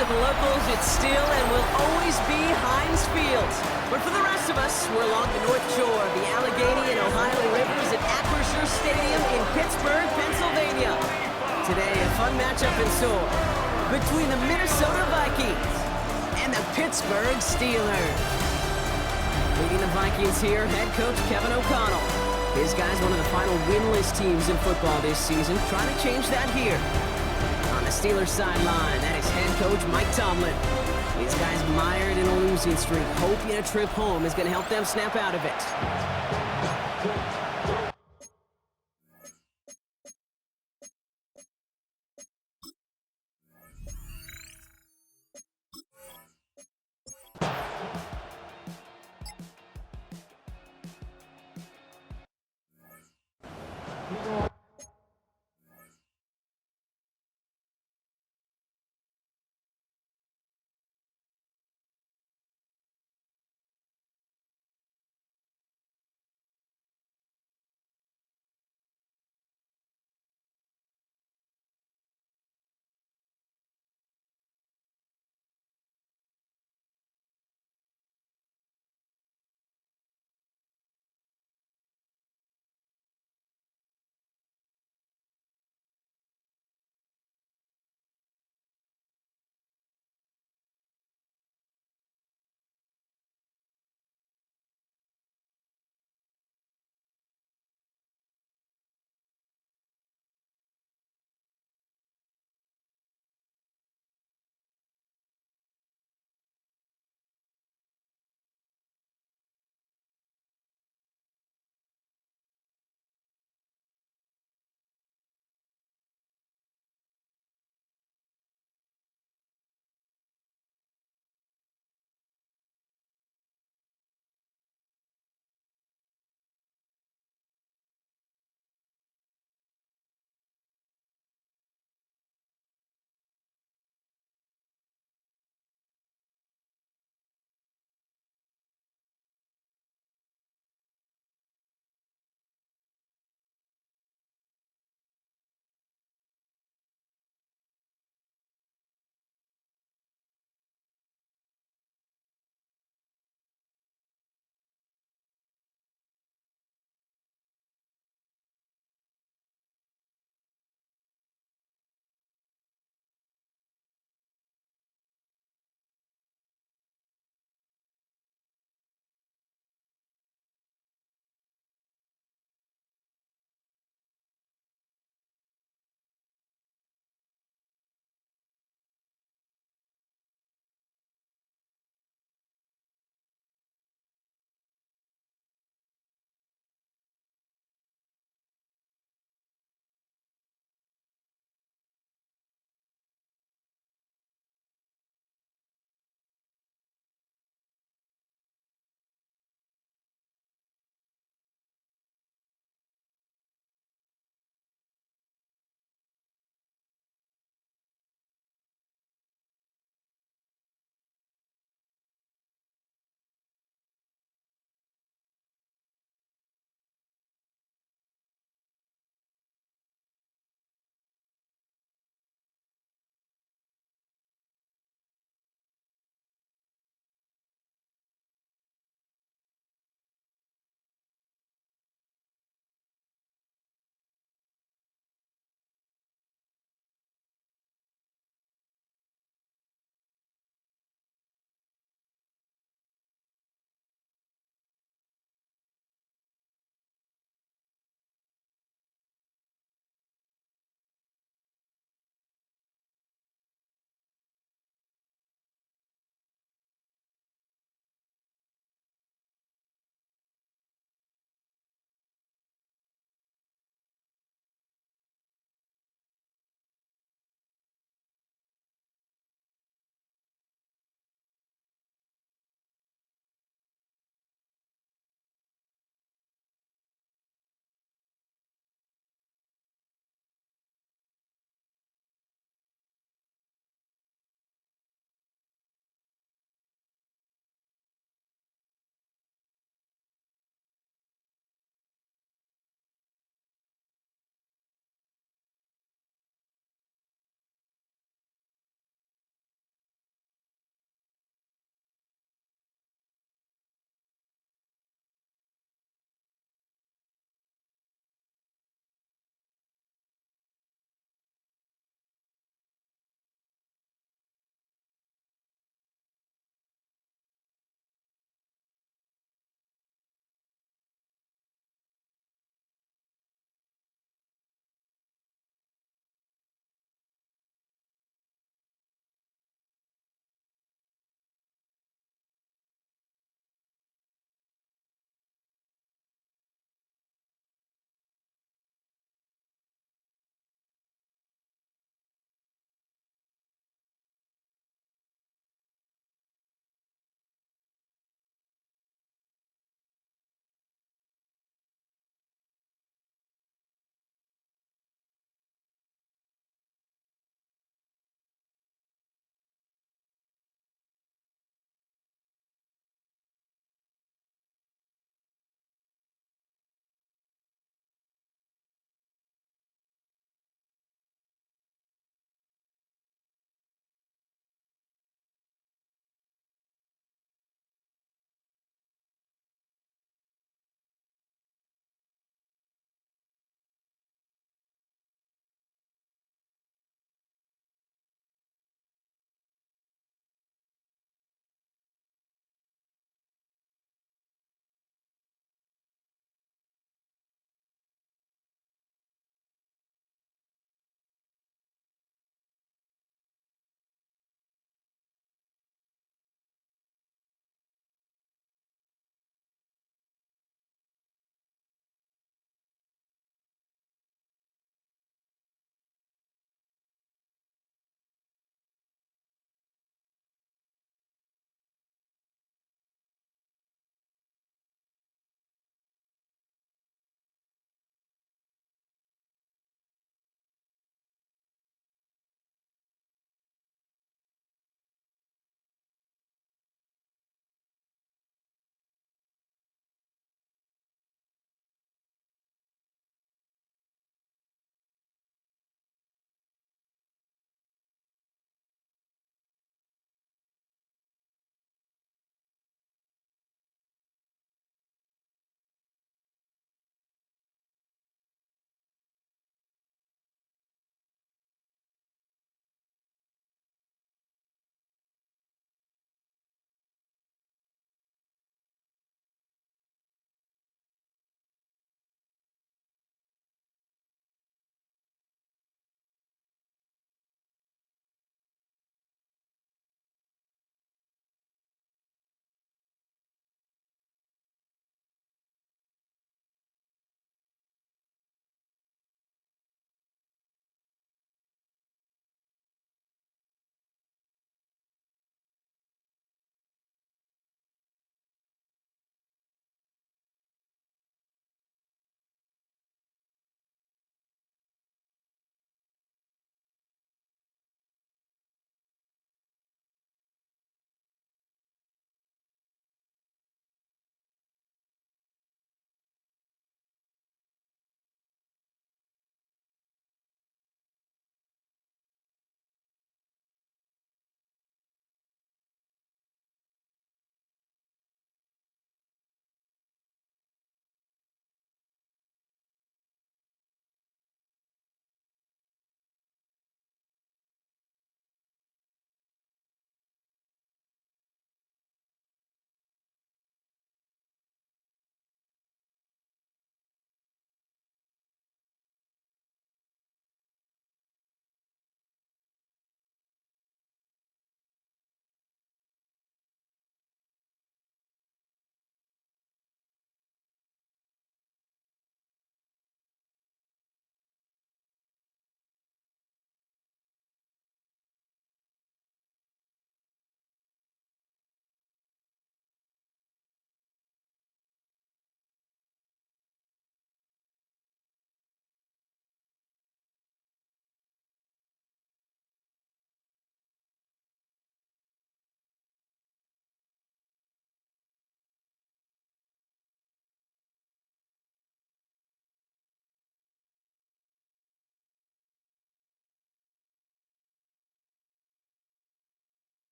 to the locals, it's still and will always be Heinz Field. But for the rest of us, we're along the North Shore of the Allegheny and Ohio Rivers at Acrisure Stadium in Pittsburgh, Pennsylvania. Today, a fun matchup in store between the Minnesota Vikings and the Pittsburgh Steelers. Leading the Vikings here, head coach Kevin O'Connell. His guy's one of the final winless teams in football this season, trying to change that here. On the Steelers sideline, that is head coach Mike Tomlin. These guys mired in a losing streak, hoping a trip home is going to help them snap out of it.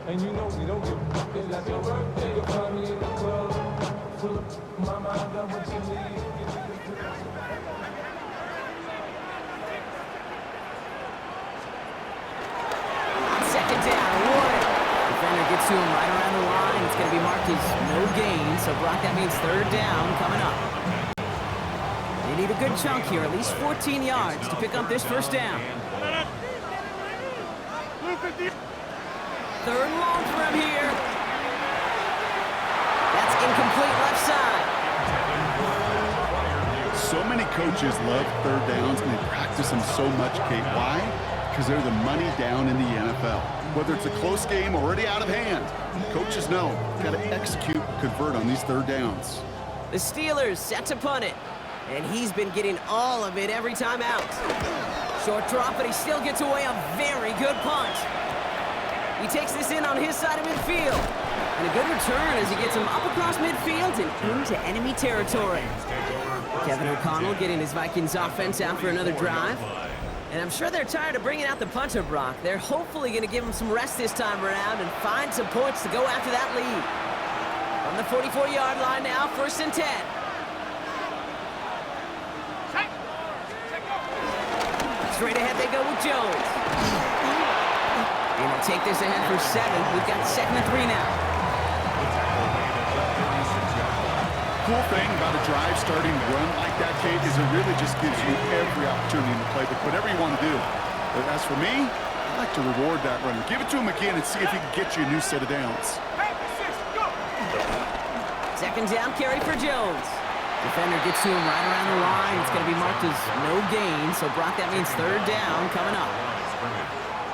And you know we don't give a fuck. It's like your birthday, you'll find me in the club. Full of my mind, got what you need. Second down, Warren. Defender gets to him right around the line. It's going to be marked as no gain. So, Brock, that means third down coming up. They need a good chunk here, at least 14 yards to pick up this first down. Third and long for him here. That's incomplete left side. So many coaches love third downs, and they practice them so much, Kate. Why? Because they're the money down in the NFL. Whether it's a close game or already out of hand, coaches know got to execute, convert on these third downs. The Steelers set to punt it, and he's been getting all of it every time out. Short drop, but he still gets away a very good punt. He takes this in on his side of midfield. And a good return as he gets him up across midfield and into enemy territory. Kevin O'Connell getting his Vikings offense out for another drive. And I'm sure they're tired of bringing out the punter, Brock. They're hopefully going to give him some rest this time around and find some points to go after that lead. From the 44-yard line now, 1st and 10. Straight ahead they go with Jones. And they'll take this ahead for 7. We've got 2nd and 3 now. Cool thing about a drive starting run like that, Kate, is it really just gives you every opportunity in the playbook, whatever you want to do. But as for me, I like to reward that runner. Give it to him again and see if he can get you a new set of downs. 2nd down carry for Jones. Defender gets to him right around the line. It's going to be marked as no gain. So, Brock, that means 3rd down coming up.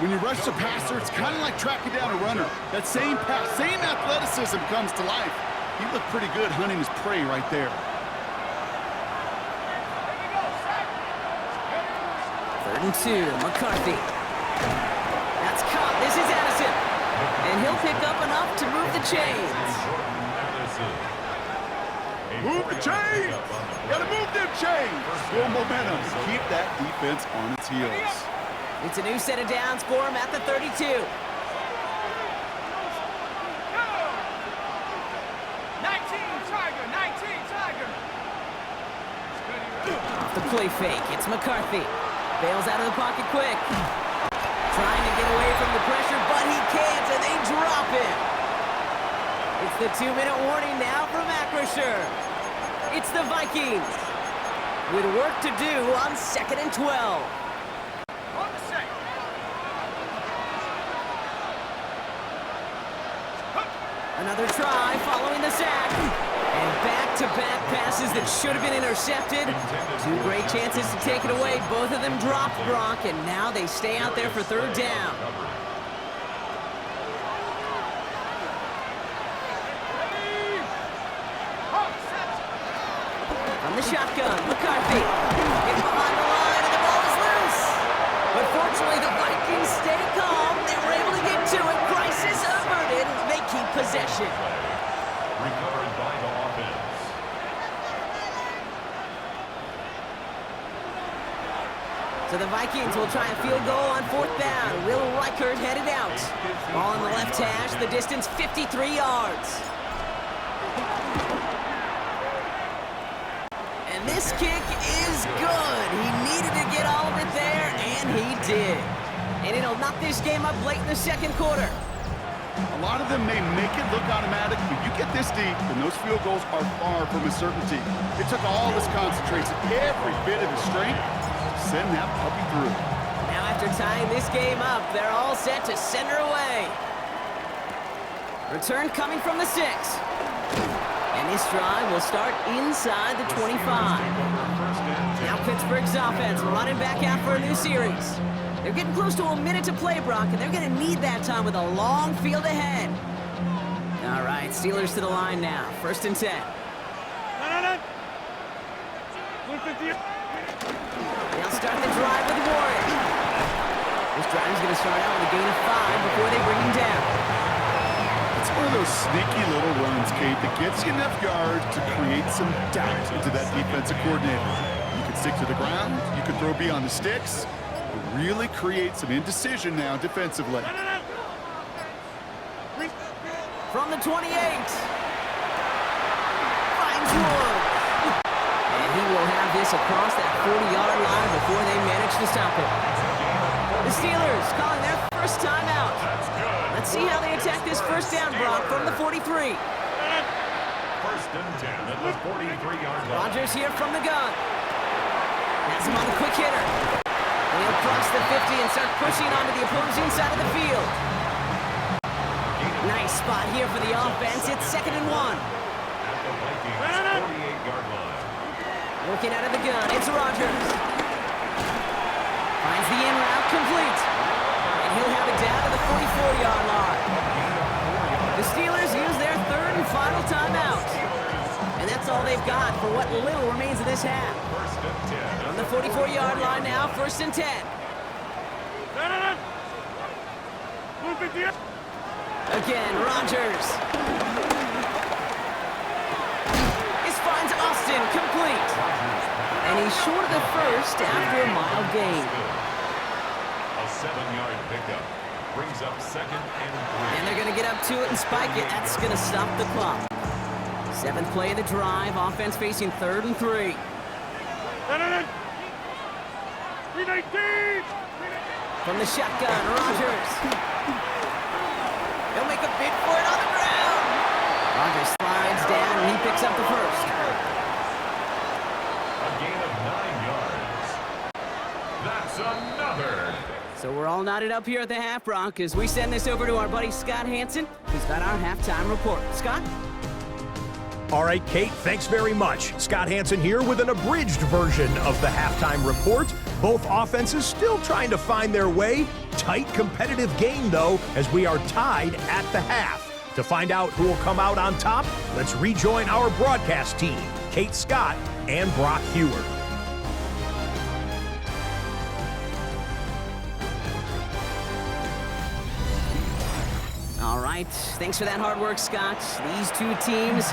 When you rush the passer, it's kind of like tracking down a runner. That same pass, same athleticism comes to life. He looked pretty good hunting his prey right there. 3rd and 2, McCarthy. That's caught. This is Addison. And he'll pick up enough to move the chains. Move the chains! Gotta move them chains! Build momentum. Keep that defense on its heels. It's a new set of downs for him at the 32. Off the play fake, it's McCarthy. Bails out of the pocket quick. Trying to get away from the pressure, but he can't, and they drop it. It's the 2-minute warning now from Acrisure. It's the Vikings with work to do on 2nd and 12. Another try following the sack. And back-to-back passes that should have been intercepted. 2 great chances to take it away. Both of them dropped, Brock, and now they stay out there for 3rd down. From the shotgun, McCarthy. Get behind the line, and the ball is loose. But fortunately, the Vikings stay calm. They were able to get to it. Crisis averted. They keep possession. Recovered by the offense. So the Vikings will try a field goal on 4th down. Will Reichert headed out. Ball in the left hash, the distance 53 yards. And this kick is good. He needed to get all of it there, and he did. And it'll knock this game up late in the 2nd quarter. A lot of them may make it look automatic, but you get this deep, and those field goals are far from a certainty. It took all his concentration, every bit of his strength, to send that puppy through. Now after tying this game up, they're all set to send her away. Return coming from the 6. And this drive will start inside the 25. Now Pittsburgh's offense running back out for a new series. They're getting close to a minute to play, Brock, and they're going to need that time with a long field ahead. All right, Steelers to the line now. 1st and 10. They'll start the drive with Warren. This drive is going to start out with a gain of 5 before they bring him down. It's one of those sneaky little runs, Kate, that gets you enough yards to create some doubt into that defensive coordinator. You can stick to the ground, you can throw beyond the sticks, really create some indecision now defensively. from the 28. Finds Wood. And he will have this across that 40-yard line before they manage to stop it. The Steelers calling their first timeout. Let's see how they attack this first down, Brock, from the 43. First and 10 at the 43-yard line. Rodgers here from the gun. Has him on the quick hitter. And he'll cross the 50 and start pushing onto the opposing side of the field. Nice spot here for the offense. It's 2nd and 1. At the Vikings 48-yard line. Working out of the gun, it's Rodgers. Finds the in route complete. And he'll have it down to the 44-yard line. The Steelers use their third and final timeout. And that's all they've got for what little remains of this half. First and 10. On the 44-yard line now, 1st and 10. Again, Rodgers. This finds Austin complete. And he's short of the first after a mild gain. A 7-yard pickup brings up 2nd and 3. And they're going to get up to it and spike it. That's going to stop the clock. 7th play of the drive. Offense facing 3rd and 3. From the shotgun, Rodgers. He'll make a bid for it on the ground. Rodgers slides down, and he picks up the first. A gain of 9 yards. That's another. So we're all knotted up here at the half, Brock, as we send this over to our buddy Scott Hansen, who's got our halftime report. Scott? All right, Kate, thanks very much. Scott Hansen here with an abridged version of the halftime report. Both offenses still trying to find their way. Tight, competitive game, though, as we are tied at the half. To find out who will come out on top, let's rejoin our broadcast team, Kate Scott and Brock Hewer. All right, thanks for that hard work, Scott. These two teams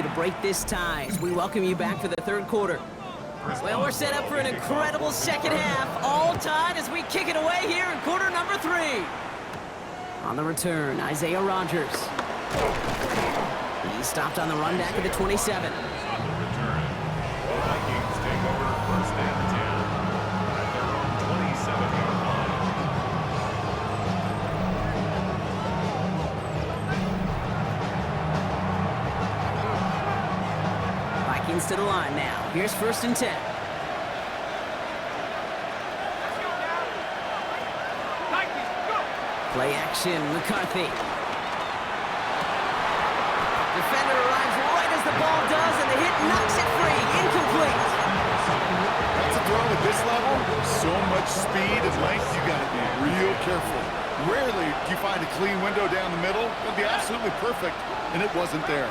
to break this tie as we welcome you back for the third quarter. Well, we're set up for an incredible second half, all tied as we kick it away here in quarter number 3. On the return, Isaiah Rodgers. He stopped on the run back at the 27. On the return, the Vikings take over first and 10 at their own 27-yard line. Vikings to the line now. Here's first and 10. Play action, McCarthy. Defender arrives right as the ball does, and the hit knocks it free. Incomplete. That's a throw at this level. So much speed and length, you got to be real careful. Rarely do you find a clean window down the middle. It'd be absolutely perfect, and it wasn't there.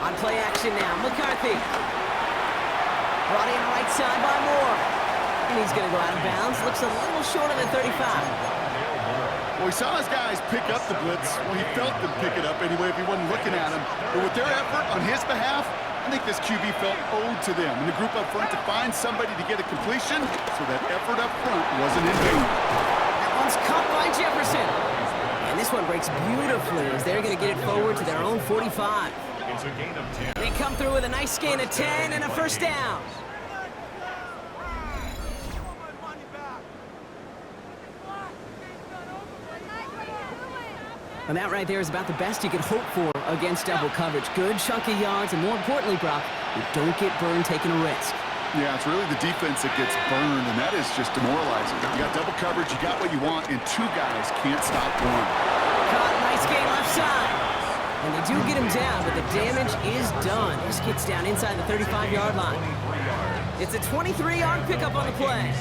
On play action now, McCarthy. Brought in right side by Moore. And he's going to go out of bounds. Looks a little short of the 35. Well, he saw his guys pick up the blitz. Well, he felt them pick it up anyway if he wasn't looking at him. But with their effort on his behalf, I think this QB felt owed to them and the group up front to find somebody to get a completion, so that effort up front wasn't in vain. That one's caught by Jefferson. And this one breaks beautifully as they're going to get it forward to their own 45. It's a gain of 10. They come through with a nice gain of 10 and a first down. And that right there is about the best you could hope for against double coverage. Good chunky yards, and more importantly, Brock, you don't get burned taking a risk. Yeah, it's really the defense that gets burned, and that is just demoralizing. You got double coverage, you got what you want, and two guys can't stop one. Caught, nice gain left side. And they do get him down, but the damage is done. This kid's down inside the 35-yard line. It's a 23-yard pickup on the play.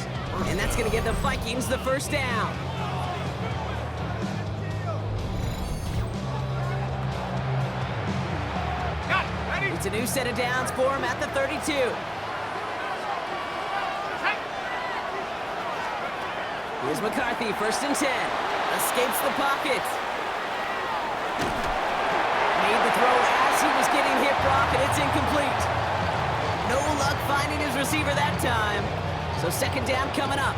And that's going to give the Vikings the first down. It's a new set of downs for him at the 32. Here's McCarthy, first and 10. Escapes the pocket. Made the throw as he was getting hit, Brock, and it's incomplete. No luck finding his receiver that time. So second down coming up.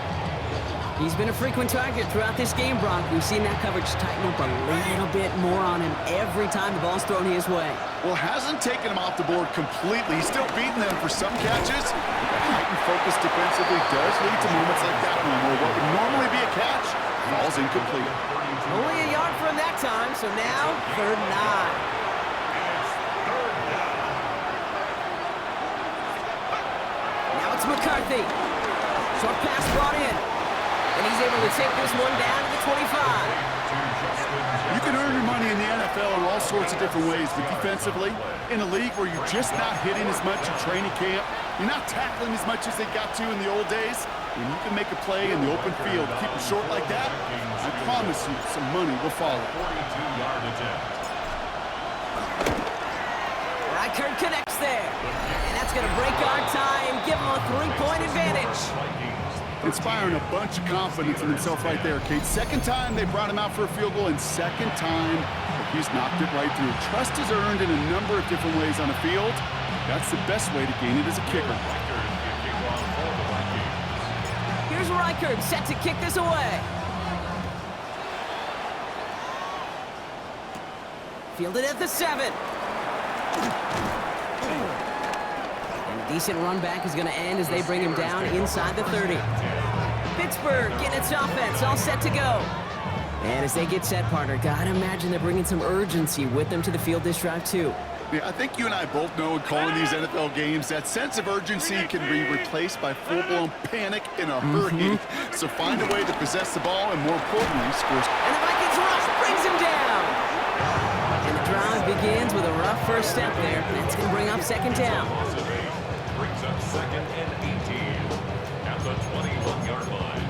He's been a frequent target throughout this game, Brock. We've seen that coverage tighten up a little bit more on him every time the ball's thrown his way. Well, hasn't taken him off the board completely. He's still beating them for some catches. That heightened focus defensively does lead to moments like that one where what would normally be a catch falls incomplete. Only a yard from that time, so now third and 9. Now it's McCarthy. Short pass brought in. And he's able to take this one down to the 25. You can earn your money in the NFL in all sorts of different ways, but defensively, in a league where you're just not hitting as much in training camp, you're not tackling as much as they got to in the old days, when you can make a play in the open field, keep it short like that, I promise you some money will follow. 42-yard attempt. Reichert connects there. And that's going to break our tie and give him a 3-point advantage. Inspiring a bunch of confidence in himself right there, Kate. Second time they brought him out for a field goal, and second time he's knocked it right through. Trust is earned in a number of different ways on the field. That's the best way to gain it as a kicker. Here's Reichert set to kick this away. Fielded at the 7. And a decent run back is going to end as they bring him down inside the 30. Pittsburgh getting its offense all set to go. And as they get set, partner, gotta imagine they're bringing some urgency with them to the field this drive too. Yeah, I think you and I both know in calling these NFL games that sense of urgency can be replaced by full-blown panic in a hurry. So find a way to possess the ball and, more importantly, score. And the Vikings rush brings him down. And the drive begins with a rough first step there. That's going to bring up second down. Brings up second and 18 at the 21-yard line.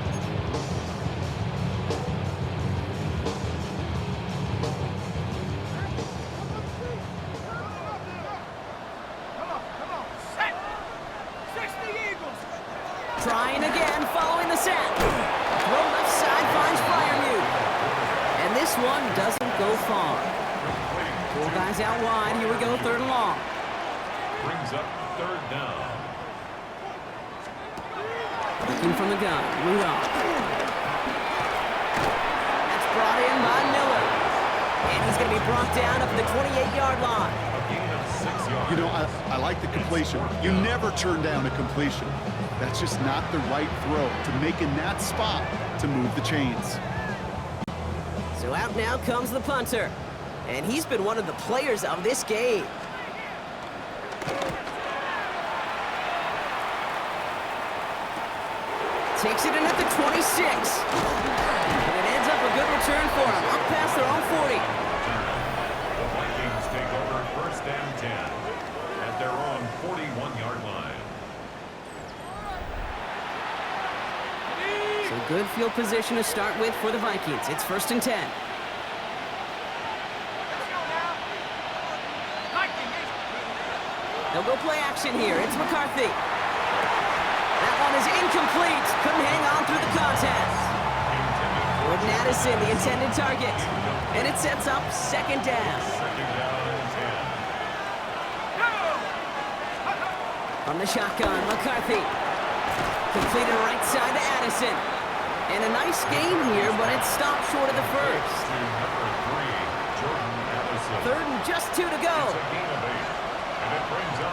Trying again, following the set. Throw left side finds Fryermuth. And this one doesn't go far. Four guys out wide. Here we go, 3rd and long. Brings up 3rd down. Looking from the gun, Rudolph. That's brought in by Miller. And he's going to be brought down up at the 28-yard line. A gain of 6 yards. You know, I like the completion. You never turn down a completion. That's just not the right throw to make in that spot to move the chains. So out now comes the punter. And he's been one of the players of this game. Takes it in at the 26. And it ends up a good return for him. Up past their own 40. The Vikings take over 1st and 10 at their own 41-yard line. So good field position to start with for the Vikings. It's 1st and 10. They'll go play action here. It's McCarthy. That one is incomplete. Couldn't hang on through the contest. Jordan Addison, the intended target. And it sets up 2nd down. 2nd down and 10. From the shotgun, McCarthy. Completed right side to Addison. And a nice game here, but it stopped short of the first. To number 3, Jordan Addison. 3rd and just 2 to go. It's a gain of 8. And it brings up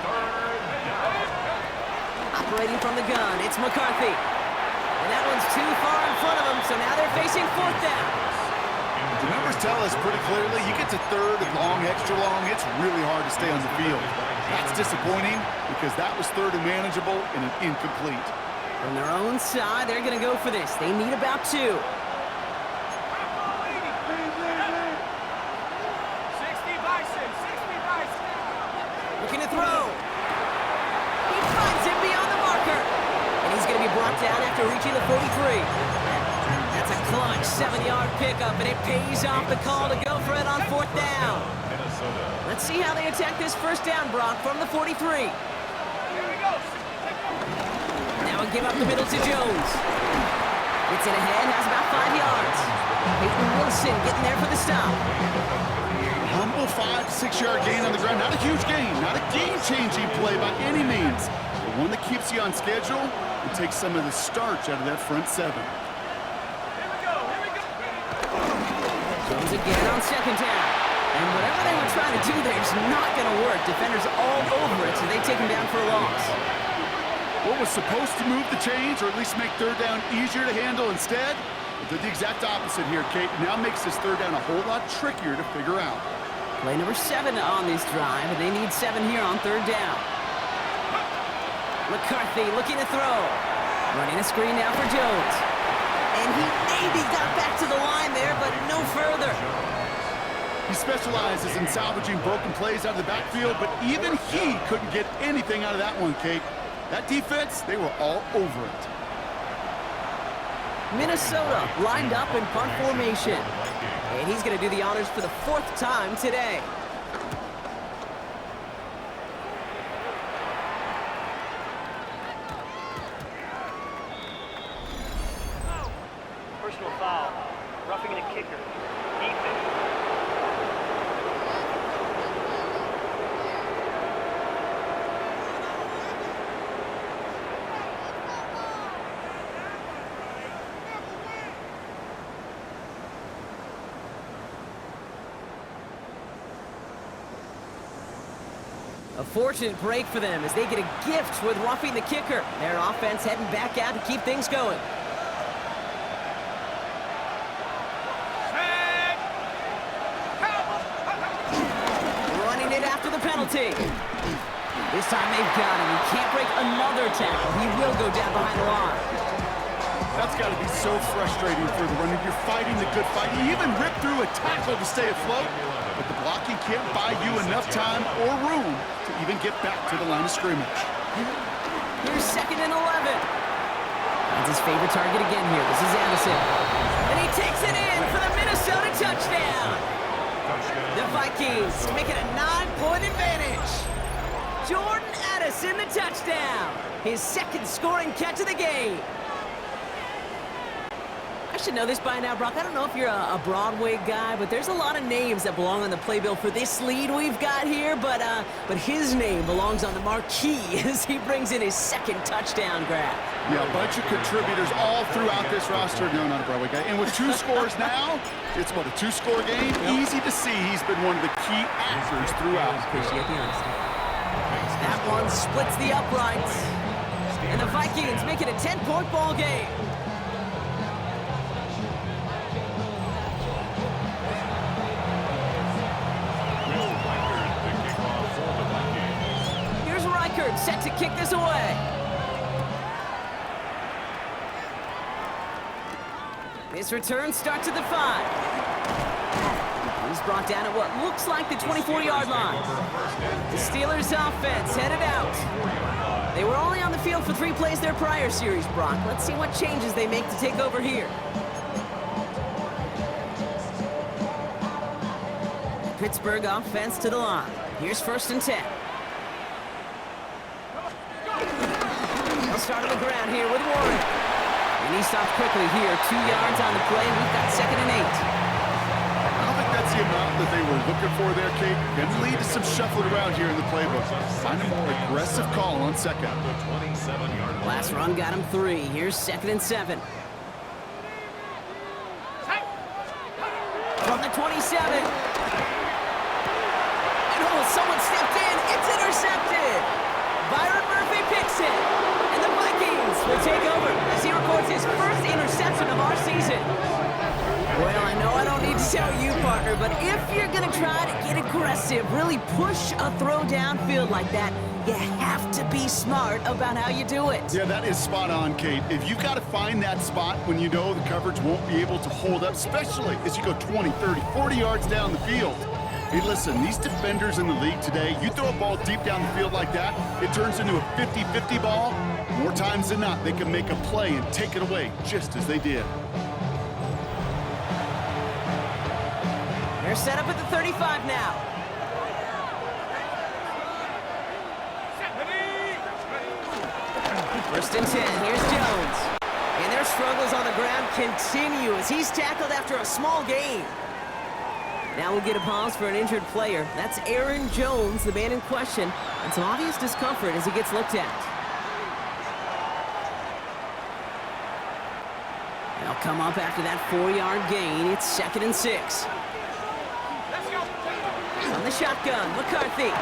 3rd down. Operating from the gun, it's McCarthy. And that one's too far in front of him, so now they're facing 4th down. The numbers tell us pretty clearly, you get to 3rd and long, extra long, it's really hard to stay on the field. That's disappointing because that was 3rd and manageable and an incomplete. From their own side, they're going to go for this. They need about 2. Looking to throw. He finds him beyond the marker. And he's going to be brought down after reaching the 43. That's a clutch 7-yard pickup, and it pays off the call to go for it on 4th down. Minnesota. Let's see how they attack this 1st down, Brock, from the 43. Now a give up the middle to Jones. Gets it ahead, has about 5 yards. Peyton Wilson getting there for the stop. Humble 5 to 6 yard gain on the ground. Not a huge gain, not a game-changing play by any means, but one that keeps you on schedule and takes some of the starch out of that front 7. Jones again on 2nd down. And whatever they were trying to do there is not going to work. Defenders all over it, so they take him down for a loss. What was supposed to move the chains, or at least make 3rd down easier to handle instead, it did the exact opposite here, Kate. Now makes this 3rd down a whole lot trickier to figure out. Play number 7 on this drive, and they need 7 here on 3rd down. McCarthy looking to throw. Running a screen now for Jones. And he maybe got back to the line there, but no further. He specializes in salvaging broken plays out of the backfield, but even he couldn't get anything out of that one, Kate. That defense, they were all over it. Minnesota lined up in punt formation. And he's going to do the honors for the 4th time today. Personal foul. Roughing the kicker. Defense. A fortunate break for them as they get a gift with roughing the kicker. Their offense heading back out to keep things going. Running it after the penalty. This time they've got him. He can't break another tackle. He will go down behind the line. That's got to be so frustrating for the runner. You're fighting the good fight. You even rip through a tackle to stay afloat, but the blocking can't buy you enough time or room to even get back to the line of scrimmage. Here's 2nd and 11. That's his favorite target again here. This is Addison. And he takes it in for the Minnesota touchdown. The Vikings make it a 9-point advantage. Jordan Addison, the touchdown. His 2nd scoring catch of the game. I should know this by now, Brock. I don't know if you're a Broadway guy, but there's a lot of names that belong on the playbill for this lead we've got here. But his name belongs on the marquee as he brings in his second touchdown grab. Yeah, a bunch of contributors all throughout this roster. No, not a Broadway guy. And with 2 scores now, it's what, a 2-score game? Yep. Easy to see he's been one of the key actors throughout. Appreciate the honesty. That one splits the uprights. And the Vikings make it a 10-point ball game. Here's Reichert set to kick this away. This return starts at the 5. He's brought down at what looks like the 24-yard line. The Steelers' offense headed out. They were only on the field for 3 plays their prior series, Brock. Let's see what changes they make to take over here. Pittsburgh offense to the line. Here's 1st and 10. They'll start on the ground here with Warren. And he stops quickly here. 2 yards on the play. We've got 2nd and 8. I don't think that's the amount that they were looking for there, Kate. Can lead to some shuffling around here in the playbook. Find a more aggressive call on 2nd. Last run got him 3. Here's 2nd and 7. From the 27. And someone stepped in. It's intercepted. Byron Murphy picks it. And the Vikings will take over as he records his first interception of our season. Well, I know I don't need to tell you, partner, but if you're going to try to get aggressive, really push a throw downfield like that, you have to be smart about how you do it. Yeah, that is spot on, Kate. If you've got to find that spot when you know the coverage won't be able to hold up, especially as you go 20, 30, 40 yards down the field. Hey, listen, these defenders in the league today, you throw a ball deep down the field like that, it turns into a 50-50 ball. More times than not, they can make a play and take it away, just as they did. They're set up at the 35 now. First and 10, here's Jones. And their struggles on the ground continue as he's tackled after a small gain. Now we'll get a pause for an injured player. That's Aaron Jones, the man in question, and some obvious discomfort as he gets looked at. They'll come up after that 4-yard gain. It's 2nd and 6. On the shotgun, McCarthy.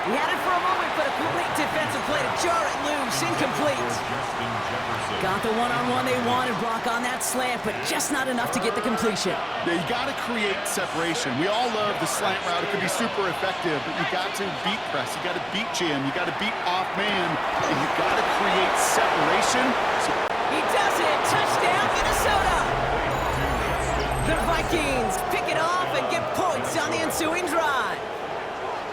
He had it for a moment, but a great defensive play to jar it loose. Incomplete. Got the one-on-one they wanted, Brock, on that slant, but just not enough to get the completion. Yeah, you got to create separation. We all love the slant route. It can be super effective, but you got to beat press. You got to beat jam. You got to beat off man, and you got to create separation. He does it. Touchdown, Minnesota. The Vikings pick it off and get points on the ensuing drive.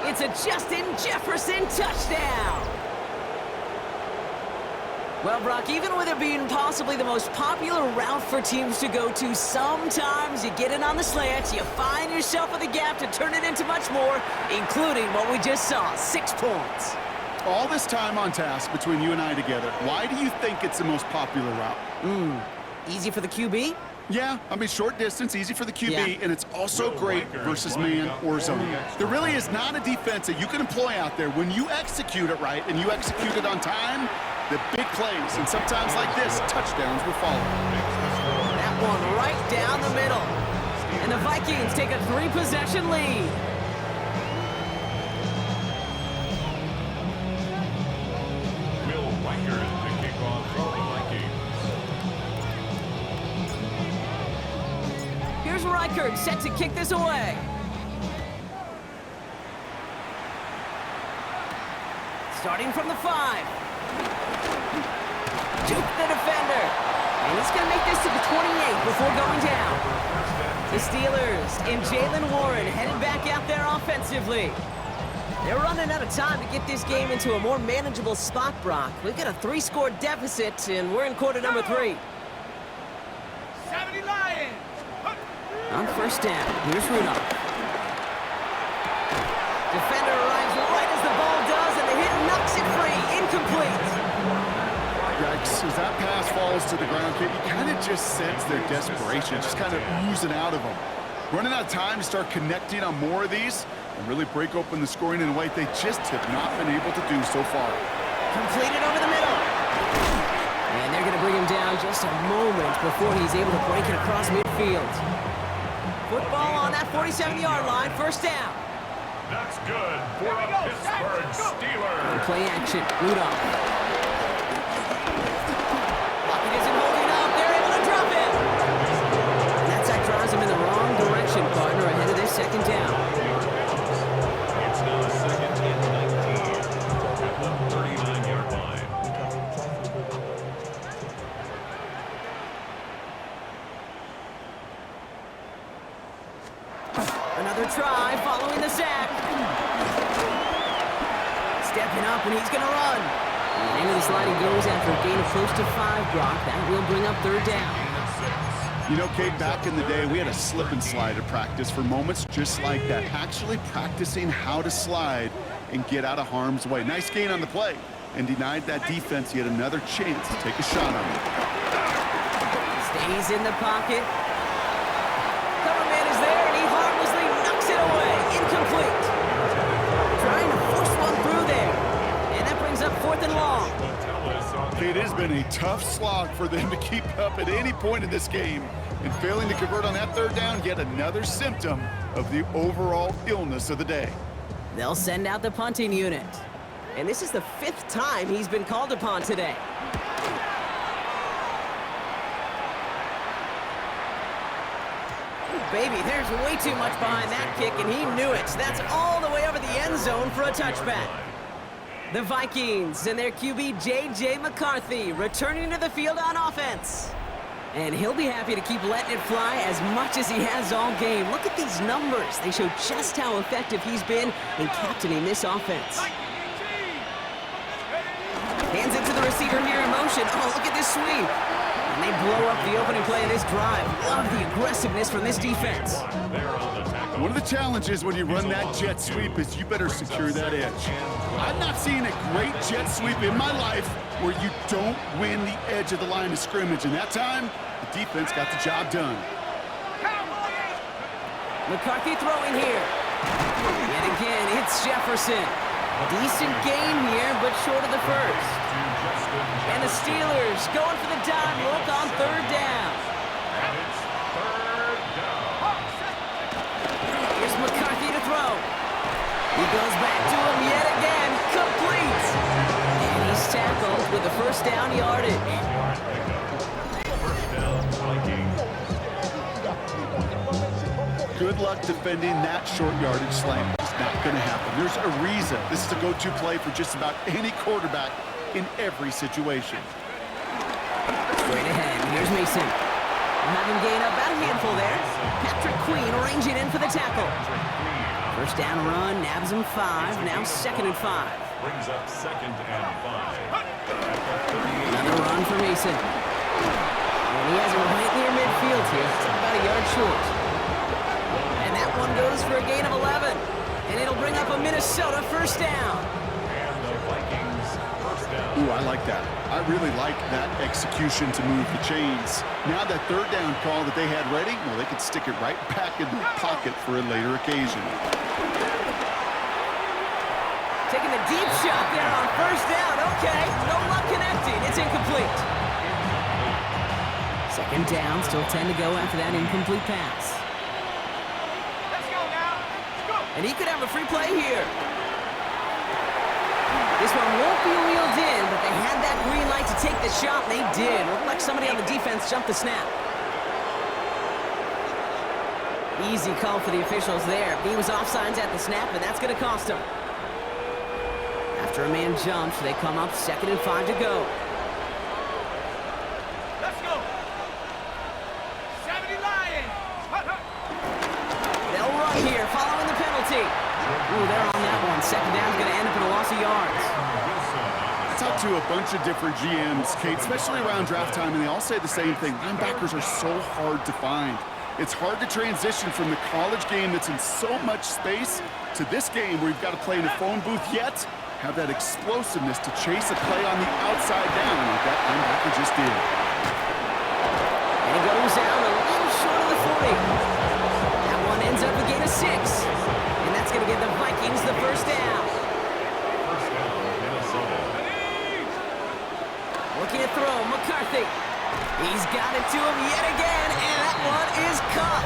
It's a Justin Jefferson touchdown. Well, Brock, even with it being possibly the most popular route for teams to go to, sometimes you get it on the slant, you find yourself in the gap to turn it into much more, including what we just saw, 6 points. All this time on task between you and I together, why do you think it's the most popular route? Easy for the QB? Yeah, I mean, short distance, easy for the QB, Yeah. and it's also great versus man or zone. There really is not a defense that you can employ out there when you execute it right and you execute it on time, the big plays, and sometimes like this, touchdowns will follow. That one right down the middle. And the Vikings take a 3-possession lead. Will Reichert to kick off for the Vikings. Here's Reichert set to kick this away. Starting from the 5. Juke the defender. And he's going to make this to the 28 before going down. The Steelers and Jalen Warren headed back out there offensively. They're running out of time to get this game into a more manageable spot, Brock. We've got a 3-score deficit, and we're in quarter number 3. 70 Lions! On first down, here's Rudolph. Defender arrives right as the ball does, and the hit knocks it free. Incomplete. Rex, as that pass falls to the ground, Kate, you kind of just sense their desperation, just kind of oozing out of them. Running out of time to start connecting on more of these and really break open the scoring in a way they just have not been able to do so far. Completed over the middle. And they're going to bring him down just a moment before he's able to break it across midfield. Football on that 47-yard line, first down. That's good for a Pittsburgh Steelers. Play action, Rudolph. Lockett isn't holding up. They're able to drop him. And that sack drives him in the wrong direction, partner, ahead of this second down. It's now a second and 19 at the 39-yard line. Another try following the sack. Stepping up, and he's going to run. And into the slide he goes after a gain of close to 5, Brock. That will bring up third down. You know, Kate, back in the day, we had a slip and slide at practice for moments just like that. Actually practicing how to slide and get out of harm's way. Nice gain on the play, and denied that defense yet another chance to take a shot on it. Stays in the pocket. Cover man is there, and he harmlessly knocks it away. Incomplete. Trying to force one through there. And that brings up 4th and long. It has been a tough slog for them to keep up at any point in this game. And failing to convert on that third down, yet another symptom of the overall illness of the day. They'll send out the punting unit. And this is the 5th time he's been called upon today. Baby, there's way too much behind that kick, and he knew it. That's all the way over the end zone for a touchback. The Vikings and their QB J.J. McCarthy returning to the field on offense. And he'll be happy to keep letting it fly as much as he has all game. Look at these numbers. They show just how effective he's been in captaining this offense. Hands it to the receiver here in motion. Oh, look at this sweep. And they blow up the opening play of this drive. Love the aggressiveness from this defense. One of the challenges when you run that jet sweep is you better secure that edge. I've not seen a great jet sweep in my life where you don't win the edge of the line of scrimmage. And that time, the defense got the job done. McCarthy throwing here. Yet again, it's Jefferson. Decent gain here, but short of the first. And the Steelers going for the dime look on third down. Here's McCarthy to throw. He goes back to him yet again. Complete. And he's tackled with the first down yardage. First down, Vikings. Good luck defending that short yardage slant. It's not going to happen. There's a reason. This is a go-to play for just about any quarterback in every situation. Straight ahead. Here's Mason. We'll have him gain up about a handful there. Patrick Queen arranging in for the tackle. First down run, nabs him 5. Now 2nd and 5. Brings up 2nd and 5. Another run for Mason. And he has him right near midfield here. It's about a yard short. And that one goes for a gain of 11. And it'll bring up a Minnesota first down. And the Vikings first down. Ooh, I like that. I really like that execution to move the chains. Now that third down call that they had ready, well, they could stick it right back in their pocket for a later occasion. Taking the deep shot there on first down. Okay, no luck connecting. It's incomplete. Second down, still 10 to go after that incomplete pass. Let's go now. Let's go. And he could have a free play here. This one won't be wheeled in, but they had that green light to take the shot, and they did. Looked like somebody on the defense jumped the snap. Easy call for the officials there. He was offsides at the snap, and that's going to cost him. After a man jumps, they come up 2nd and 5 to go. Let's go. 70 Lions. They'll run here following the penalty. Ooh, they're on that one. Second down's going to end up in a loss of yards. I talked to a bunch of different GMs, Kate, especially around draft time, and they all say the same thing. Linebackers are so hard to find. It's hard to transition from the college game that's in so much space to this game where you've got to play in a phone booth, yet have that explosiveness to chase a play on the outside down like that linebacker just did. And he goes out a little short of the 40. That one ends up a gain of 6. And that's going to give the Vikings the first down. First down, Minnesota. Looking to throw, McCarthy. He's got it to him yet again, and that one is caught.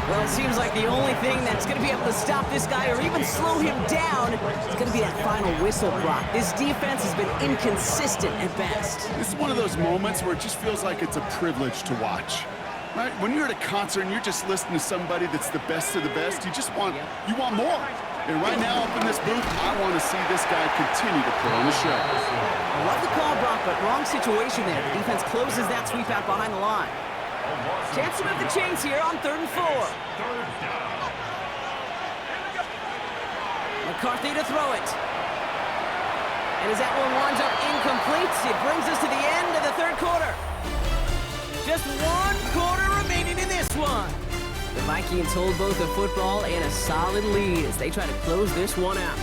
Well, it seems like the only thing that's going to be able to stop this guy or even slow him down is going to be that final whistle, Brock. This defense has been inconsistent at best. This is one of those moments where it just feels like it's a privilege to watch. Right? When you're at a concert and you're just listening to somebody that's the best of the best, you want more. And right now up in this booth, I want to see this guy continue to put on the show. I love the call, Brock, but wrong situation there. The defense closes that sweep out behind the line. Chance to move the chains here on 3rd and 4. McCarthy to throw it. And as that one winds up incomplete, it brings us to the end of the 3rd quarter. Just 1 quarter remaining in this one. The Vikings hold both a football and a solid lead as they try to close this one out.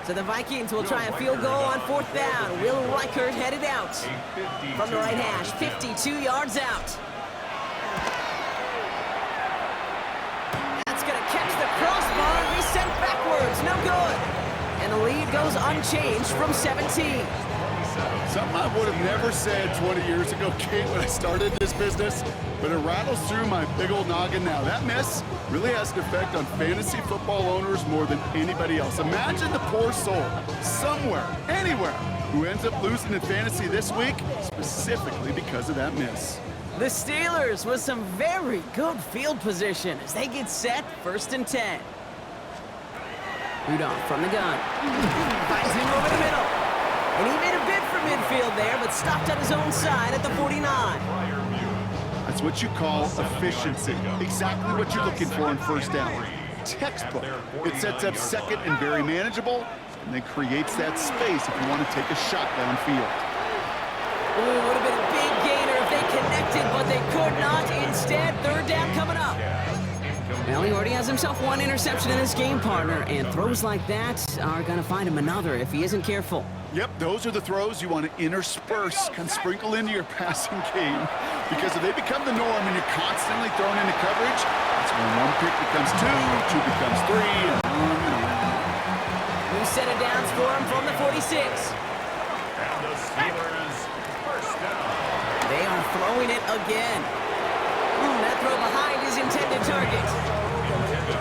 So the Vikings will try a field goal on 4th down. Will Reichert headed out from the right hash, 52 yards out. That's going to catch the crossbar and be sent backwards. No good. And the lead goes unchanged from 17. Something I would have never said 20 years ago, Kate, when I started this business, but it rattles through my big old noggin now. That miss really has an effect on fantasy football owners more than anybody else. Imagine the poor soul somewhere, anywhere, who ends up losing in fantasy this week, specifically because of that miss. The Steelers with some very good field position as they get set, 1st and 10. Rudolph from the gun. Finds him over the middle. And he made a bid for midfield there, but stopped on his own side at the 49. That's what you call efficiency. Exactly what you're looking for in 1st down. Textbook. It sets up 2nd and very manageable, and then creates that space if you want to take a shot downfield. Ooh, would have been a big gainer if they connected, but they could not. Instead, 3rd down coming up. Well, he already has himself 1 interception in his game, partner, and throws like that are going to find him another if he isn't careful. Yep, those are the throws you want to intersperse, kind of sprinkle into your passing game, because if they become the norm and you're constantly thrown into coverage, that's when 1 pick becomes 2, 2 becomes 3, and on and on. New set of downs for him from the 46. And the Steelers, 1st down. They are throwing it again. That throw behind his intended target.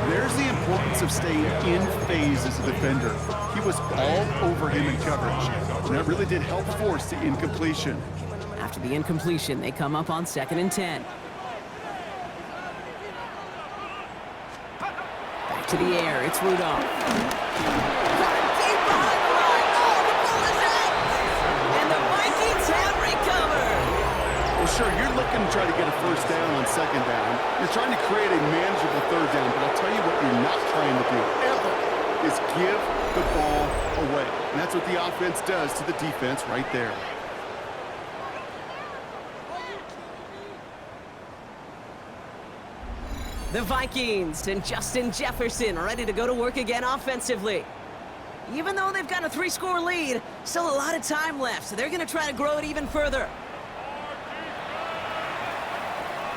There's the importance of staying in phase as a defender. He was all over him in coverage, and that really did help force the incompletion. After the incompletion, they come up on 2nd and 10. Back to the air, it's Rudolph. Deep behind the line. Oh, the ball is out! And the Vikings have recovered. Well, sure, you're looking to try to get a 1st down on 2nd down. You're trying to create a manageable 3rd down, but I'll tell you what you're not trying to do ever is give the ball away. And that's what the offense does to the defense right there. The Vikings and Justin Jefferson ready to go to work again offensively. Even though they've got a 3-score lead, still a lot of time left, so they're going to try to grow it even further.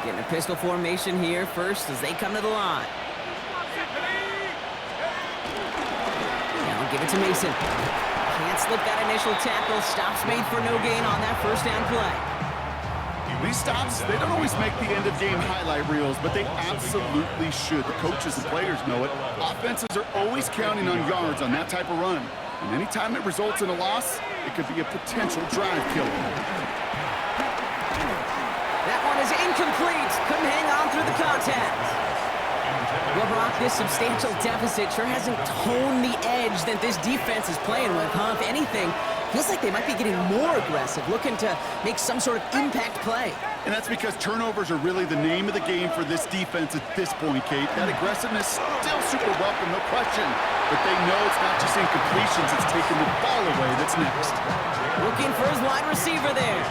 Getting a pistol formation here first as they come to the line. Now give it to Mason. Can't slip that initial tackle. Stops made for no gain on that 1st down play. These stops, they don't always make the end-of-game highlight reels, but they absolutely should. The coaches and players know it. Offenses are always counting on yards on that type of run. And anytime it results in a loss, it could be a potential drive killer. That one is incomplete. Couldn't hang on through the contact. Well, Brock, this substantial deficit sure hasn't toned the edge that this defense is playing with, huh? If anything, feels like they might be getting more aggressive, looking to make some sort of impact play. And that's because turnovers are really the name of the game for this defense at this point, Kate. That aggressiveness still super welcome, no question. But they know it's not just incompletions, it's taking the ball away that's next. Looking for his wide receiver there.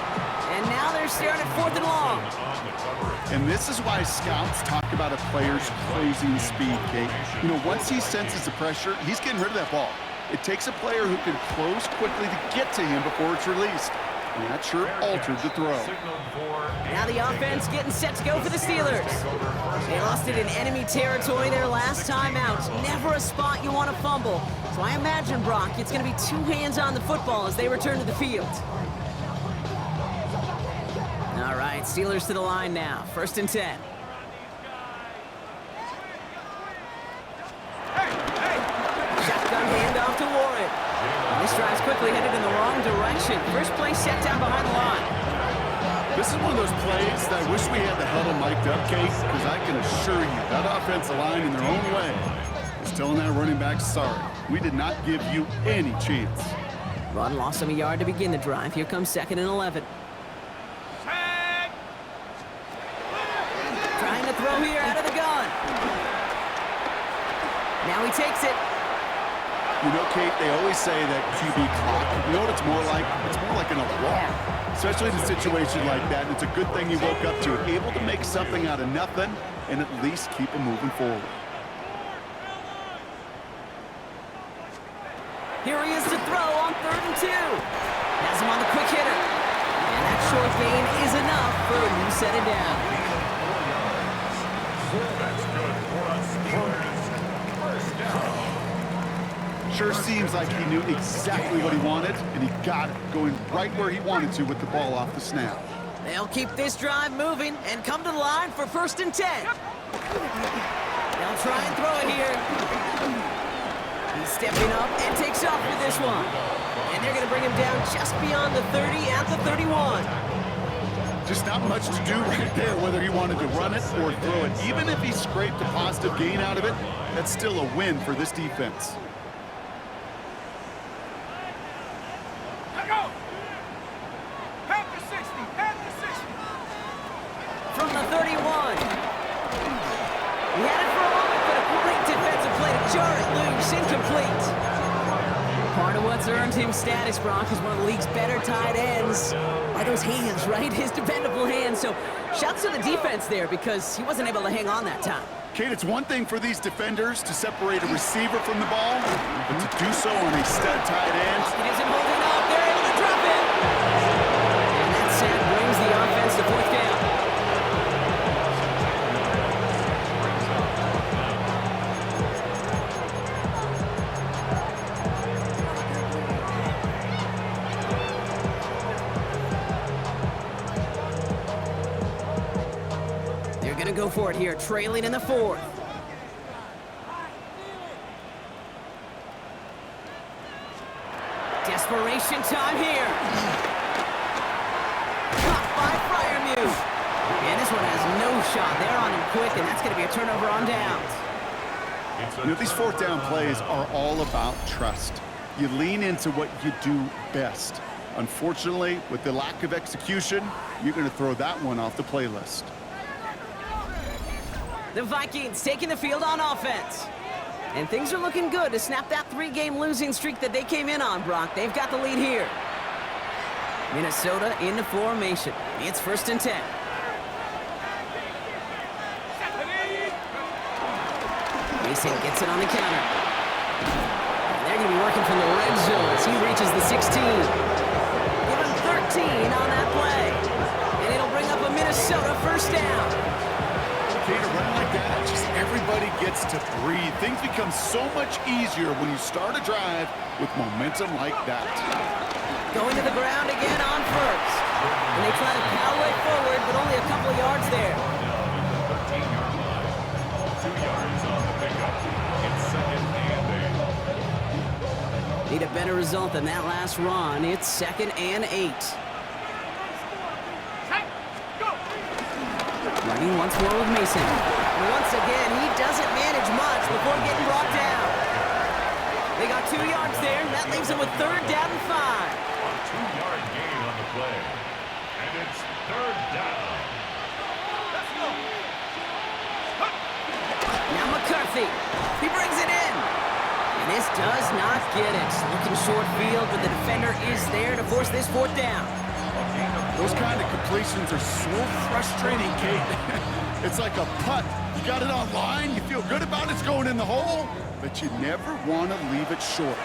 And now they're staring at 4th and long. And this is why scouts talk about a player's closing speed, Kate. You know, once he senses the pressure, he's getting rid of that ball. It takes a player who can close quickly to get to him before it's released. And that sure altered the throw. Now the offense getting set to go for the Steelers. They lost it in enemy territory their last time out. Never a spot you want to fumble. So I imagine, Brock, it's going to be 2 hands on the football as they return to the field. All right, Steelers to the line now. 1st and 10. Shotgun handoff to Warren. And this drive's quickly headed in the wrong direction. First play set down behind the line. This is one of those plays that I wish we had the huddle mic'd up, Kate, because I can assure you that offensive line in their own way is telling that running back, sorry, we did not give you any chance. Run lost him a yard to begin the drive. Here comes 2nd and 11. Trying to throw here out of the gun. Now he takes it. You know, Kate, they always say that QB clock, you know what it's more like? It's more like an alarm, especially in a situation like that. And it's a good thing you woke up to it, able to make something out of nothing and at least keep them moving forward. Here he is to throw on 3rd and 2. Has him on the quick hitter. And that short gain is enough for a new set of down. That's good for us, Steelers. First down. Sure seems like he knew exactly what he wanted, and he got it going right where he wanted to with the ball off the snap. They'll keep this drive moving and come to the line for 1st and 10. They'll try and throw it here. He's stepping up and takes off with this one. And they're going to bring him down just beyond the 30 at the 31. Just not much to do right there, whether he wanted to run it or throw it. Even if he scraped a positive gain out of it, that's still a win for this defense. From the 31. He had it for a moment, but a great defensive play to jar it loose. Incomplete. Part of what's earned him status, Brock, is one of the league's better tight ends. Are those hands, right? His dependable hands. So shouts to the defense there because he wasn't able to hang on that time. Kate, it's one thing for these defenders to separate a receiver from the ball, but to do so on a stud tight end. It isn't holding up. They're able to drop it. And that sack brings the offense to 4th down. Go for it here, trailing in the 4th. Desperation time here. Caught by Fryermuth. And this one has no shot. They're on him quick, and that's going to be a turnover on downs. You know, these 4th down plays are all about trust. You lean into what you do best. Unfortunately, with the lack of execution, you're going to throw that one off the playlist. The Vikings taking the field on offense. And things are looking good to snap that 3-game losing streak that they came in on, Brock. They've got the lead here. Minnesota into formation. It's 1st and 10. Mason gets it on the counter. And they're going to be working from the red zone as he reaches the 16. Give him 13 on that play. And it'll bring up a Minnesota 1st down. To run like that, just everybody gets to breathe. Things become so much easier when you start a drive with momentum like that. Going to the ground again on 1st. And they try to power it forward, but only a couple of yards there. 13-yard line. 2 yards on the pickup. It's 2nd and 8. Need a better result than that last run. It's 2nd and 8. Running once more with Mason. And once again, he doesn't manage much before getting brought down. They got 2 yards there, and that leaves them with 3rd down and 5. A 2-yard gain on the play. And it's 3rd down. Let's go. Now McCarthy. He brings it in. And this does not get it. Looking short field, but the defender is there to force this 4th down. Those kind of completions are so frustrating, Kate. It's like a putt. You got it on line, you feel good about it's going in the hole, but you never want to leave it short.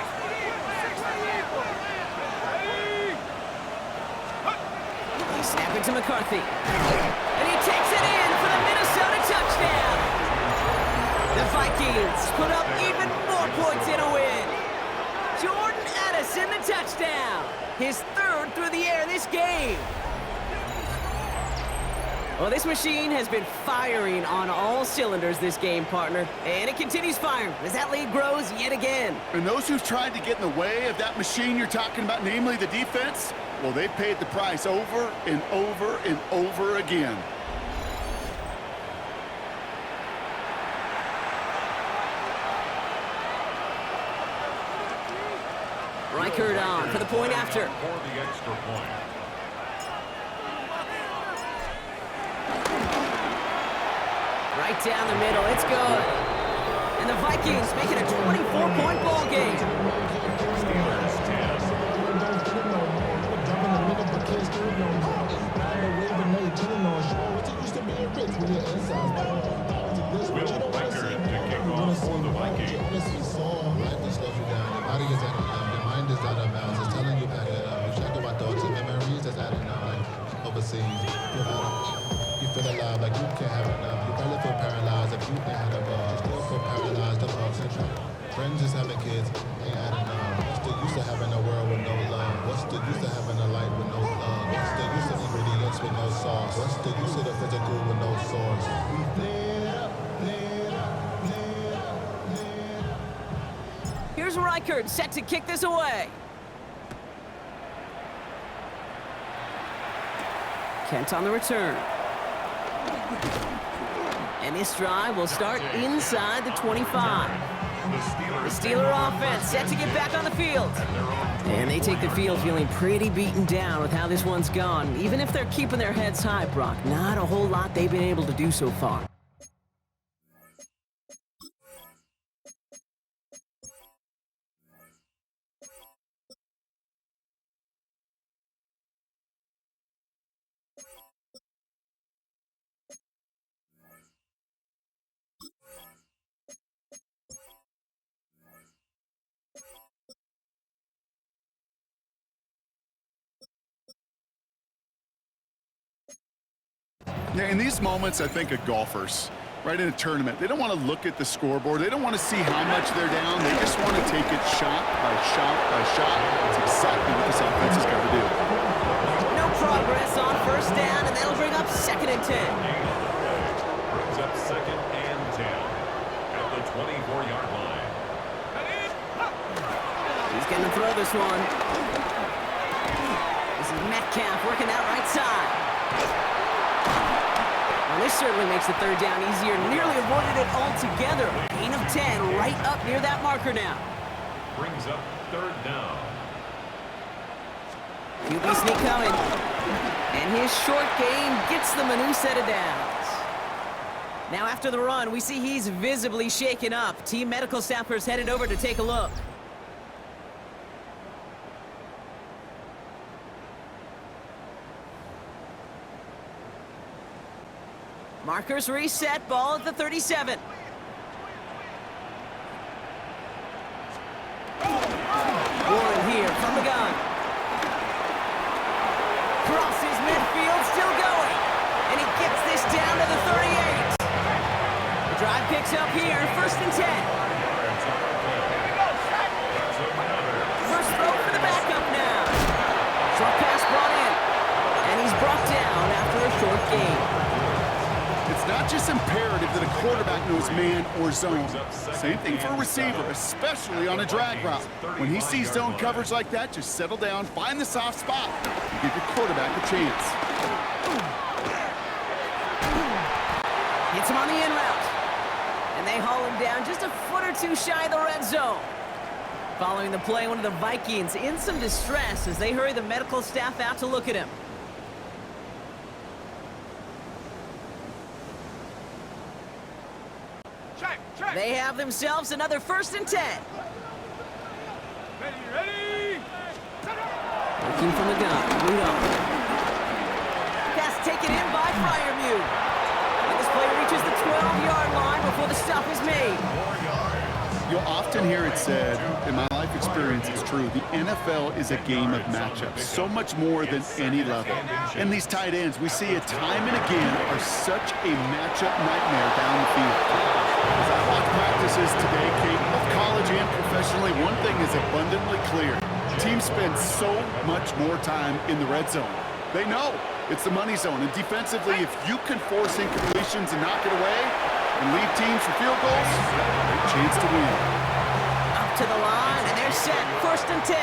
He's snapping to McCarthy. And he takes it in for the Minnesota touchdown. The Vikings put up even more points in a win. Jordan Addison, the touchdown. His 3rd through the air this game. Well, this machine has been firing on all cylinders this game, partner. And it continues firing as that lead grows yet again. And those who've tried to get in the way of that machine you're talking about, namely the defense, well, they've paid the price over and over and over again. Reichert on for the point after. For the extra point. Right down the middle, it's good. And the Vikings make it a 24-point ball game. Steelers 10. Will Reichert to kick off for the Vikings. you can have enough. You probably feel paralyzed if you think how to still feel paralyzed above syndrome. Friends just having kids ain't adding up. What's the use of having a world with no love? What's the use of having a light with no love? What's the use of ingredients with no sauce? What's the use of the physical with no source? Here's Reichert set to kick this away. Kent on the return. And this drive will start inside the 25. The Steeler offense set to get back on the field. And they take the field feeling pretty beaten down with how this one's gone. Even if they're keeping their heads high, Brock, not a whole lot they've been able to do so far. Yeah, in these moments, I think of golfers, right, in a tournament. They don't want to look at the scoreboard. They don't want to see how much they're down. They just want to take it shot by shot by shot. That's exactly what this offense has got to do. No progress on first down, and that'll bring up 2nd and 10. Brings up 2nd and 10 at the 24-yard line. He's going to throw this one. This is Metcalf working that right side. Well, this certainly makes the 3rd down easier. Nearly avoided it altogether. Gain of 10 right up near that marker now. Brings up 3rd down. QB sneak coming. And his short gain gets them a new set of downs. Now after the run, we see he's visibly shaken up. Team medical staffers headed over to take a look. Markers reset, ball at the 37. Warren here from the gun. Crosses midfield, still going. And he gets this down to the 38. The drive picks up here, 1st and 10. First throw for the backup now. Short pass brought in. And he's brought down after a short gain. It's not just imperative that a quarterback knows man or zone. Same thing for a receiver, especially on a drag route. When he sees zone coverage like that, just settle down, find the soft spot, and give your quarterback a chance. Hits him on the in route. And they haul him down just a foot or two shy of the red zone. Following the play, one of the Vikings in some distress as they hurry the medical staff out to look at him. They have themselves another 1st and 10. Ready! Looking from the gun, Rudolph. Pass taken in by Freiermuth. And this play reaches the 12-yard line before the stop is made. You'll often hear it said, in my life experience it's true, the NFL is a game of matchups, so much more than any level. And these tight ends, we see it time and again, are such a matchup nightmare down the field. As I watch practices today, Kate, both college and professionally, one thing is abundantly clear. Teams spend so much more time in the red zone. They know it's the money zone, and defensively, if you can force incompletions and knock it away and leave teams for field goals, great chance to win. Up to the line, and they're set. 1st and 10.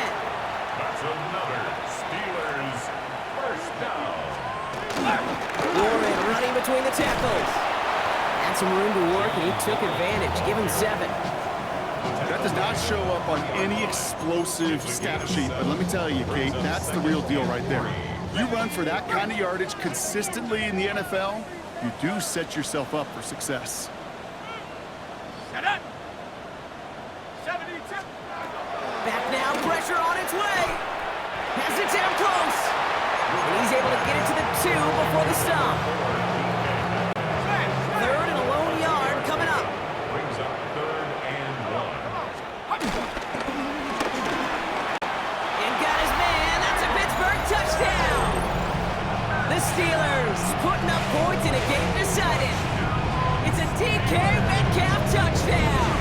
That's another Steelers 1st down. Warren running between the tackles. Had some room to work, and he took advantage. Give him 7. That does not show up on any explosive stat sheet, but let me tell you, Kate, that's the real deal right there. You run for that kind of yardage consistently in the NFL, you do set yourself up for success. Set up! 72! Back now, pressure on its way. Has it down close. And he's able to get it to the 2 before the stop. 3rd and a lone yard coming up. Brings up 3rd and 1. And got his man. That's a Pittsburgh touchdown. The Steelers putting up points puts in a game decided. It's a DK Metcalf touchdown.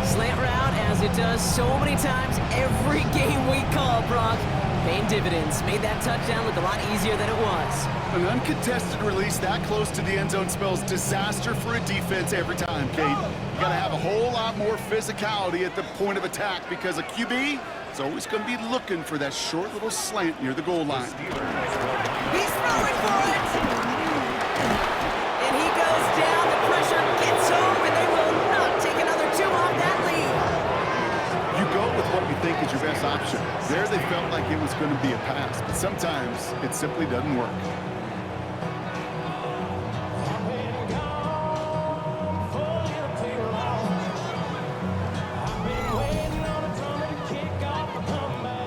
Slant route, as it does so many times every game we call, Brock. Paying dividends. Made that touchdown look a lot easier than it was. An uncontested release that close to the end zone spells disaster for a defense every time, Kate. You gotta have a whole lot more physicality at the point of attack because a QB is always gonna be looking for that short little slant near the goal line. He's throwing for it! And he goes down, the pressure gets home, and they will not take another 2 off that lead. You go with what you think is your best option. There they felt like it was going to be a pass, but sometimes it simply doesn't work.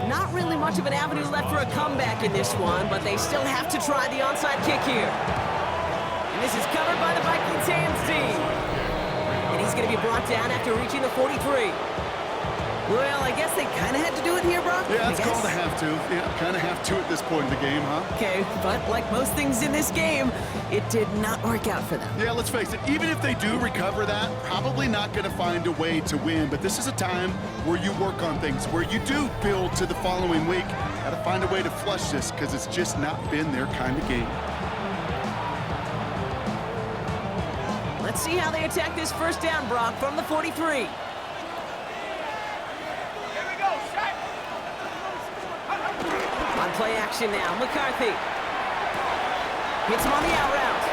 Not really much of an avenue left for a comeback in this one, but they still have to try the onside kick here. And this is covered by the Vikings hands team. And he's going to be brought down after reaching the 43. Well, I guess they kind of had to do it here, Brock. Yeah, it's called a have to. Yeah, kind of have to at this point in the game, huh? Okay, but like most things in this game, it did not work out for them. Yeah, let's face it, even if they do recover that, probably not going to find a way to win. But this is a time where you work on things, where you do build to the following week. Got to find a way to flush this because it's just not been their kind of game. Let's see how they attack this first down, Brock, from the 43. On play action now, McCarthy. Hits him on the out route.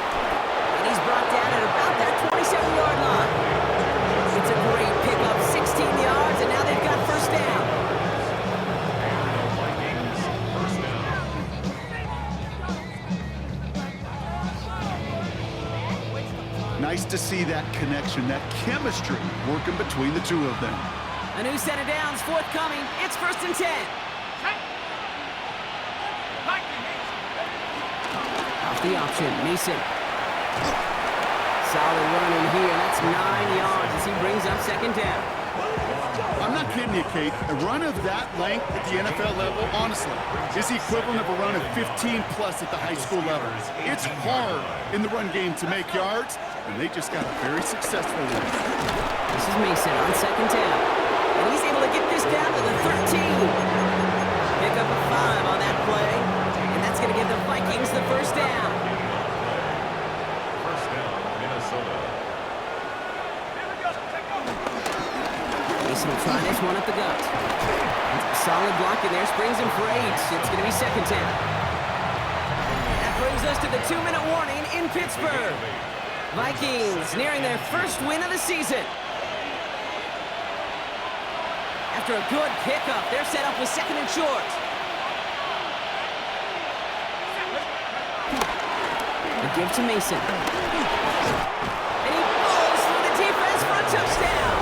And he's brought down at about that 27-yard line. It's a great pickup, 16 yards, and now they've got first down. Nice to see that connection, that chemistry working between the two of them. A new set of downs forthcoming. It's 1st and 10. Off the option, Mason. Solid run in here. That's 9 yards as he brings up second down. I'm not kidding you, Kate. A run of that length at the NFL level, honestly, is the equivalent of a run of 15-plus at the high school level. It's hard in the run game to make yards, and they just got a very successful one. This is Mason on second down. And he's able to get this down to the 13. Pick up a 5 on that play. And that's going to give the Vikings the first down. First down, Minnesota. Mason will try this one at the gut. Solid block in there, springs him for 8. It's going to be second down. That brings us to the 2-minute warning in Pittsburgh. Vikings nearing their first win of the season. After a good pickup, they're set up with second and short. A give to Mason. And he falls through the defense for a touchdown.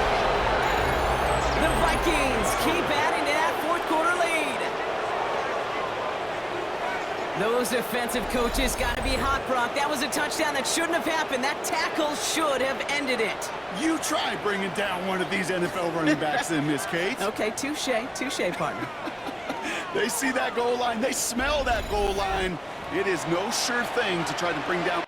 The Vikings keep adding to that fourth-quarter lead. Those defensive coaches got to be hot, Brock. That was a touchdown that shouldn't have happened. That tackle should have ended it. You try bringing down one of these NFL running backs in, Miss Kate. Okay, touche, partner. They see that goal line. They smell that goal line. It is no sure thing to try to bring down.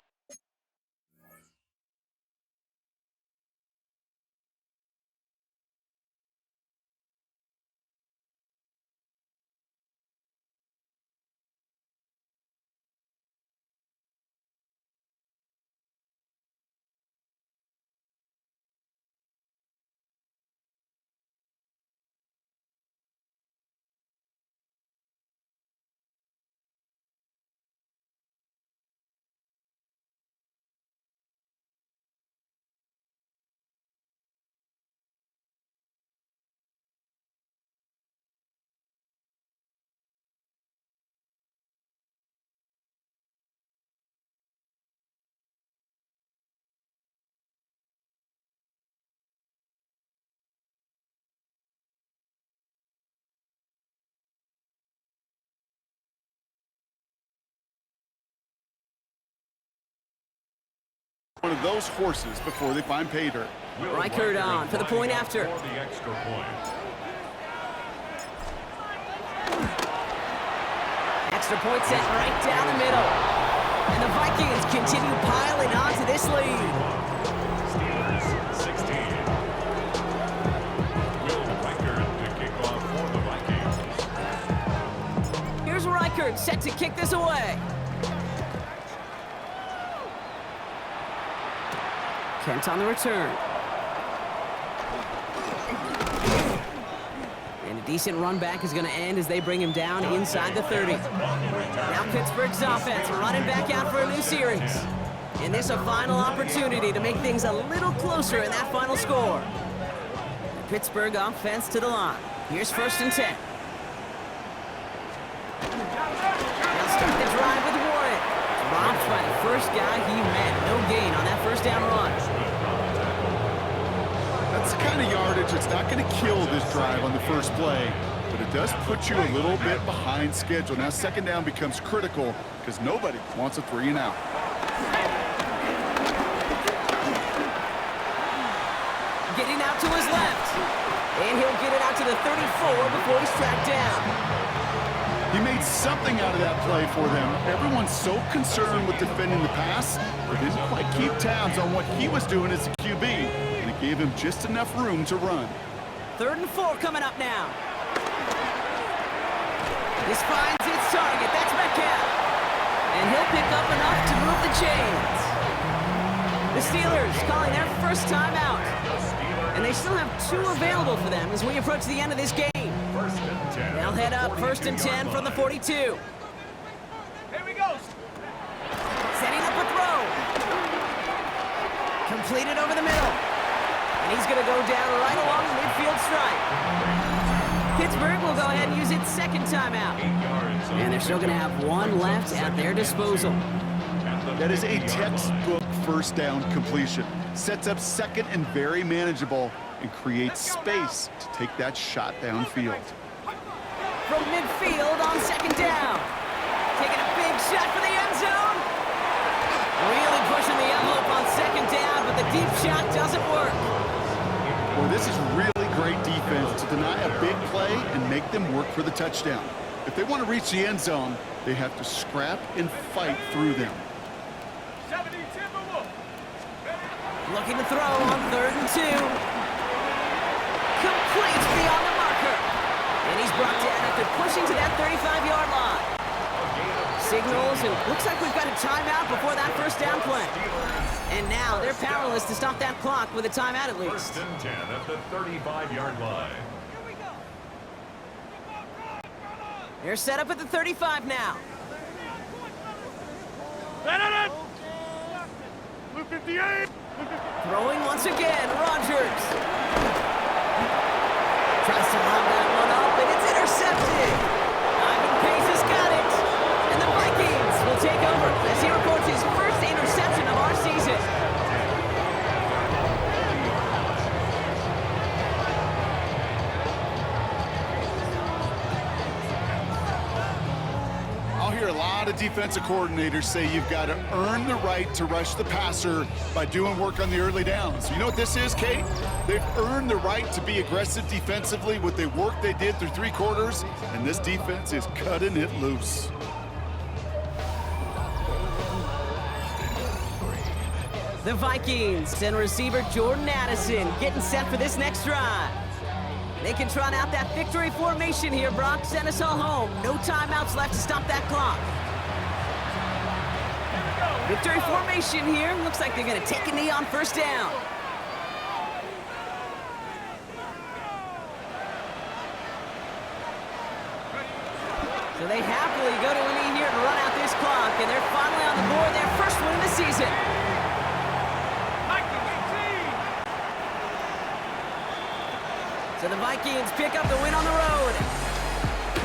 One of those horses before they find pay dirt. Reichert on for the point after. For the extra point. Extra point set right down the middle. Vikings continue piling onto this lead. Steelers 16. Will Reichert to kick off for the Vikings. Here's Reichert set to kick this away. Kent on the return. And a decent run back is going to end as they bring him down inside the 30. Now Pittsburgh's offense running back out for a new series. And this a final opportunity to make things a little closer in that final score. The Pittsburgh offense to the line. Here's 1st and 10. They'll start the drive with Warren. Dropped by the first guy he met. No gain on that first down run. That's the kind of yardage that's not going to kill this drive on the first play, but it does put you a little bit behind schedule. Now 2nd down becomes critical because nobody wants a 3 and out. Getting out to his left. And he'll get it out to the 34 before he's tracked down. He made something out of that play for them. Everyone's so concerned with defending the pass, but didn't quite keep tabs on what he was doing as a QB. And it gave him just enough room to run. 3rd and 4 coming up now. This finds its target. That's Metcalf. And he'll pick up enough to move the chains. The Steelers calling their first time out. And they still have 2 available for them as we approach the end of this game. 1st and 10. They'll head up 1st and 10 from the 42. Here we go. Setting up a throw. Completed over the middle. And he's going to go down right along the midfield stripe. Pittsburgh will go ahead and use its 2nd timeout. 8 yards. And they're still going to have 1 left at their disposal. That is a textbook 1st down completion. Sets up 2nd and very manageable and creates space to take that shot downfield. From midfield on 2nd down. Taking a big shot for the end zone. Really pushing the envelope on 2nd down, but the deep shot doesn't work. Well, this is really great defense to deny a big play and make them work for the touchdown. If they want to reach the end zone, they have to scrap and fight through them. Looking to throw on 3rd and 2. Complete beyond the marker. And he's brought down after pushing to that 35-yard line. Signals, and looks like we've got a timeout before that 1st down play. And now they're powerless to stop that clock with a timeout at least. 1st and 10 at the 35-yard line. They're set up at the 35 now. Blue 58. Throwing once again, Rodgers. Tries to lob that one up, and it's intercepted. Ivan Pace has got it. And the Vikings will take over as he records his first interception of our season. I'll hear a lot of defensive coordinators say you've got to earn the right to rush the passer by doing work on the early downs. You know what this is, Kate? They've earned the right to be aggressive defensively with the work they did through 3 quarters, and this defense is cutting it loose. The Vikings and receiver Jordan Addison getting set for this next drive. They can trot out that victory formation here, Brock. Send us all home. No timeouts left to stop that clock. Victory formation here. Looks like they're going to take a knee on 1st down. So they happily go to a knee here to run out this clock, and they're finally on the board, their first win of the season. So the Vikings pick up the win on the road.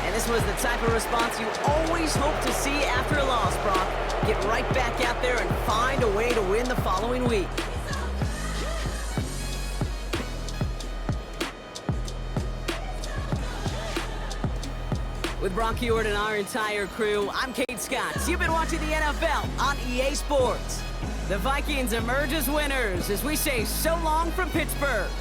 And this was the type of response you always hope to see after a loss, Brock. Get right back out there and find a way to win the following week. With Brock Heward and our entire crew, I'm Kate Scott. You've been watching the NFL on EA Sports. The Vikings emerge as winners as we say so long from Pittsburgh.